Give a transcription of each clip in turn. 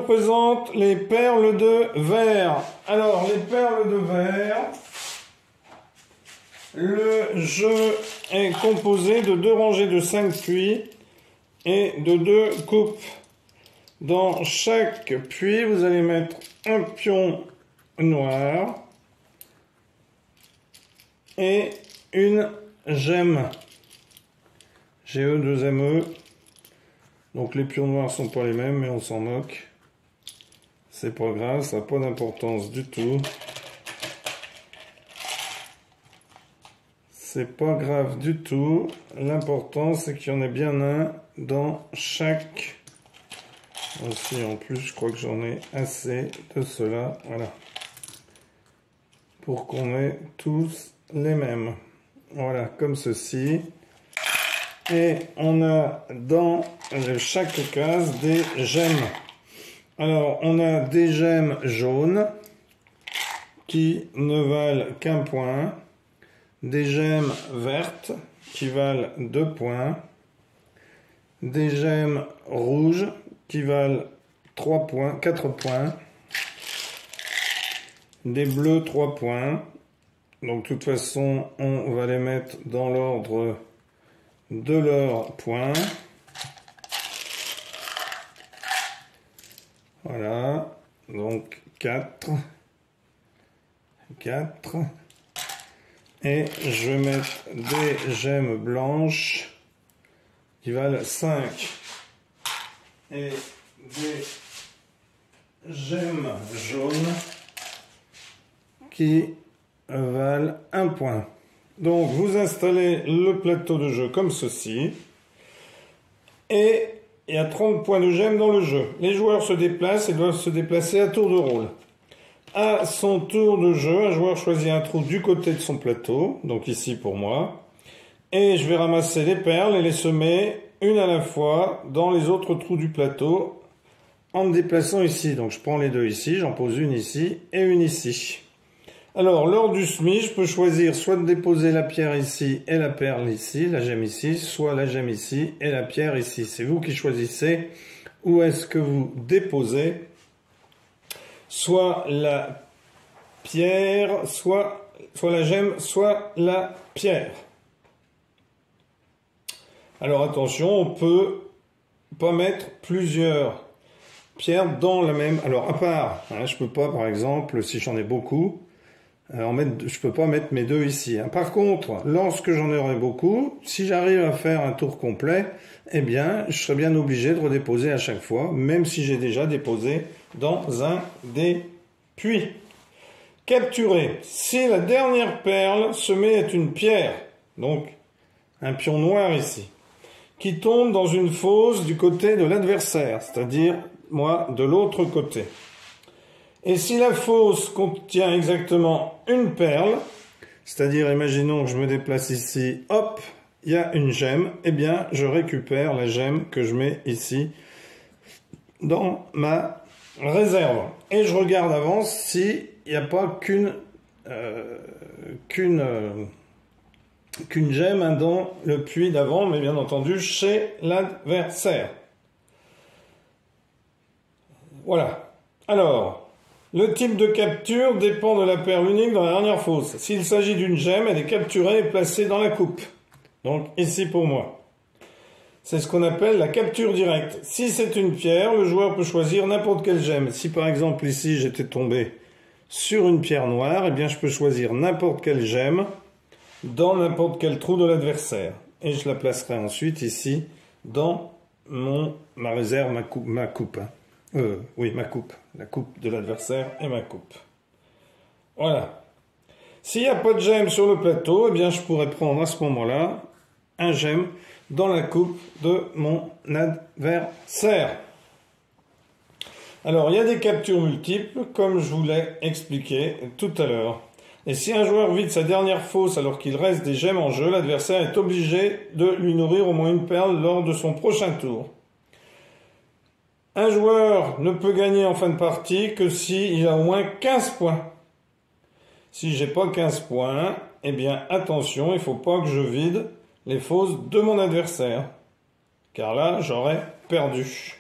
représente les perles de verre. Alors, les perles de verre, le jeu est composé de 2 rangées de 5 puits et de 2 coupes. Dans chaque puits, vous allez mettre un pion noir et une gemme. GE 2ME. Donc les pions noirs sont pas les mêmes, mais on s'en moque. C'est pas grave, ça n'a pas d'importance du tout. C'est pas grave du tout. L'important, c'est qu'il y en ait bien un dans chaque. Aussi, en plus, je crois que j'en ai assez de cela. Voilà. Pour qu'on ait tous les mêmes. Voilà, comme ceci. Et on a dans chaque case des gemmes. Alors, on a des gemmes jaunes qui ne valent qu'un point. Des gemmes vertes qui valent 2 points. Des gemmes rouges qui valent 3 points, 4 points. Des bleus 3 points. Donc, de toute façon, on va les mettre dans l'ordre de leurs points. Voilà. Donc, 4. Et je vais mettre des gemmes blanches qui valent 5. Et des gemmes jaunes qui valent 1 point. Donc, vous installez le plateau de jeu comme ceci. Et il y a 30 points de gemmes dans le jeu. Les joueurs se déplacent et doivent se déplacer à tour de rôle. À son tour de jeu, un joueur choisit un trou du côté de son plateau, donc ici pour moi. Et je vais ramasser les perles et les semer une à la fois dans les autres trous du plateau en me déplaçant ici. Donc je prends les 2 ici, j'en pose une ici et une ici. Alors, lors du semis, je peux choisir soit de déposer la pierre ici et la perle ici, la gemme ici, soit la gemme ici et la pierre ici. C'est vous qui choisissez où est-ce que vous déposez soit la pierre, soit la gemme, soit la pierre. Alors attention, on peut pas mettre plusieurs pierres dans la même... Alors à part, hein, je peux pas par exemple, si j'en ai beaucoup, je peux pas mettre mes 2 ici. Hein. Par contre, lorsque j'en aurai beaucoup, si j'arrive à faire un tour complet, eh bien, je serai bien obligé de redéposer à chaque fois, même si j'ai déjà déposé dans un des puits. Capturer. Si la dernière perle semée est une pierre, donc un pion noir ici, qui tombe dans une fosse du côté de l'adversaire, c'est-à-dire moi de l'autre côté. Et si la fosse contient exactement une perle, c'est-à-dire, imaginons que je me déplace ici, hop, il y a une gemme, eh bien, je récupère la gemme que je mets ici dans ma réserve. Et je regarde avant s'il n'y a pas qu'une gemme dans le puits d'avant, mais bien entendu chez l'adversaire. Voilà. Alors... le type de capture dépend de la perle unique dans la dernière fosse. S'il s'agit d'une gemme, elle est capturée et placée dans la coupe. Donc ici pour moi. C'est ce qu'on appelle la capture directe. Si c'est une pierre, le joueur peut choisir n'importe quelle gemme. Si par exemple ici j'étais tombé sur une pierre noire, eh bien je peux choisir n'importe quelle gemme dans n'importe quel trou de l'adversaire. Et je la placerai ensuite ici dans ma réserve, ma coupe. Hein. Oui, ma coupe. La coupe de l'adversaire et ma coupe. Voilà. S'il n'y a pas de gemme sur le plateau, eh bien, je pourrais prendre à ce moment-là un gemme dans la coupe de mon adversaire. Alors, il y a des captures multiples, comme je vous l'ai expliqué tout à l'heure. Et si un joueur vide sa dernière fosse alors qu'il reste des gemmes en jeu, l'adversaire est obligé de lui nourrir au moins une perle lors de son prochain tour. Un joueur ne peut gagner en fin de partie que s'il a au moins 15 points. Si j'ai pas 15 points, eh bien attention, il ne faut pas que je vide les fosses de mon adversaire. Car là, j'aurais perdu.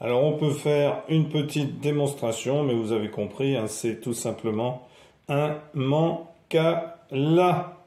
Alors on peut faire une petite démonstration, mais vous avez compris, hein, c'est tout simplement un Mancala.